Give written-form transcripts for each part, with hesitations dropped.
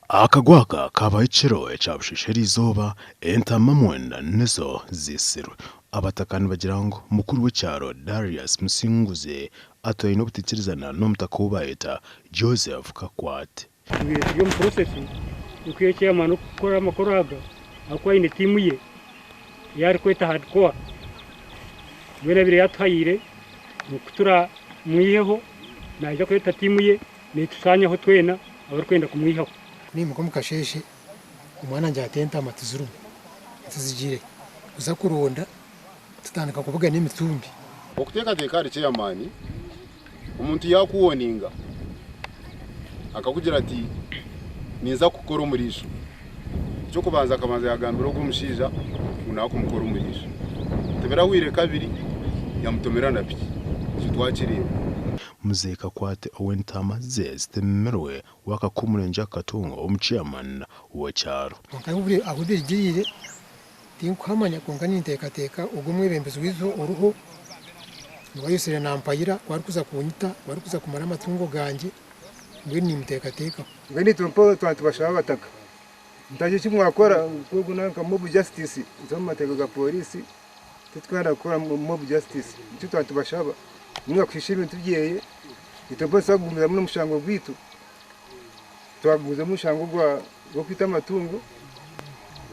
akagwaka kabaye ikiro cyabushishe rizoba entama mwenda nizo zisirwe abatakani bagira ngo mukuru w'icyaro Darius Musinguze atoye no butikirizana no mutakubayeta Joseph Kakwate iyo process ukwiye cyamano gukora amakoraga akwa ine timu ye yari kweta hardcore bene bire yatayire mukutura mwiyeho naje kweta timu ye nitushanyaho twena abarkwenda kumwihaho ni muko mukasheshe umwana njya atenta amatizuru tuzigire uza kuronda tutandika kuvuga n'imitumbi okuteka tekari cyamani umuntu yakuwoninga akakugira ati niza gukora umurisho cyo kubanza akabanza yagambira ko umushija unako kumukora umurisho tebera wire kabiri yamutomera na biki twakiriye Mzee Kakwate owentama zestemerwe wakakumurenge akatungo umuchairman w'cyaro bakaburi abubirigirire tinkwamanya kongana intekateka ugumwe bembezo wizo uruho nibayusire nampayira kwari kuza kunyita kwari kuza kumara amatungo ganje ngwe ni mutekateka ngani tumpo twantu bashaba bataka ndaje kimwakora kwo nanka mob justice nzomateka ga police tutwara gukora mob justice icyo twantu bashaba nimwe kwishimira tugiye itombo sagumiza muri mushango gwitu twaguze mushango gwa kwita amatungo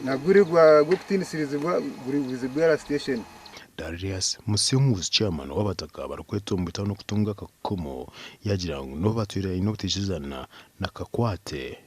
naguri gwa guptinisirizwa guri bwa station Darius Musinguze chairman w'abataka barakwetombuta no kutunga kakomo yagira ngo no batwira ino butishizana na Kakwate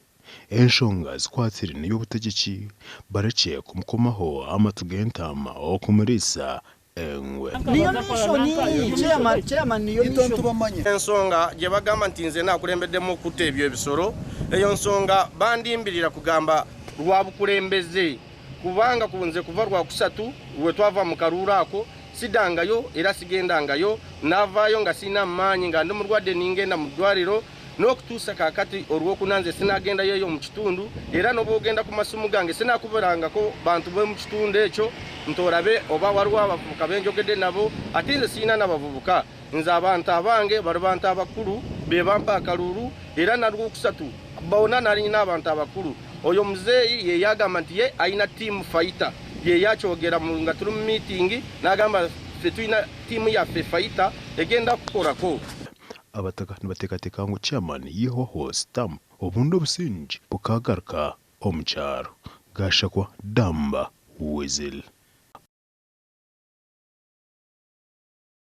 enshonga zikwatiri niyo butegeki bareciye kumukomaho amatugentama okumurisa engwe niyo mishoni chairman niyo mishoni tubamanye ensonga je bagamba ntinze nakulembedemo kutebyo ebisoro eyo nsonga bandimbirira kugamba rwabukulembeze kubanga kunze kuva rwa kusatu we twava mu karura ako sidangayo era sigendangayo navayo nga sina manyi nga ndi murwade ningenda mu dwariro no kutusa kakati orwo kunanze sinagenda yeyo mu kitundu era no bogenda ku masumu gange sinakuberanga ko bantu be mu kitundu echo ntorabe oba warwa abavubuka benjogede nabo atinze sina nabavubuka nza abantu abange bari bantu abakuru be bampa akaruru era narwo kusatu baona nari n'abantu abakuru oyo muzeyi ye yagamba nti ye aina team fighter ye yachogera mu ngaturu meeting nagamba fetuina team ya fighter egenda kukora ko abataka nibatekateka ngo chairman yihoho stamp obundo businji bukagaruka omucyaro gashakwa Damba Weasel.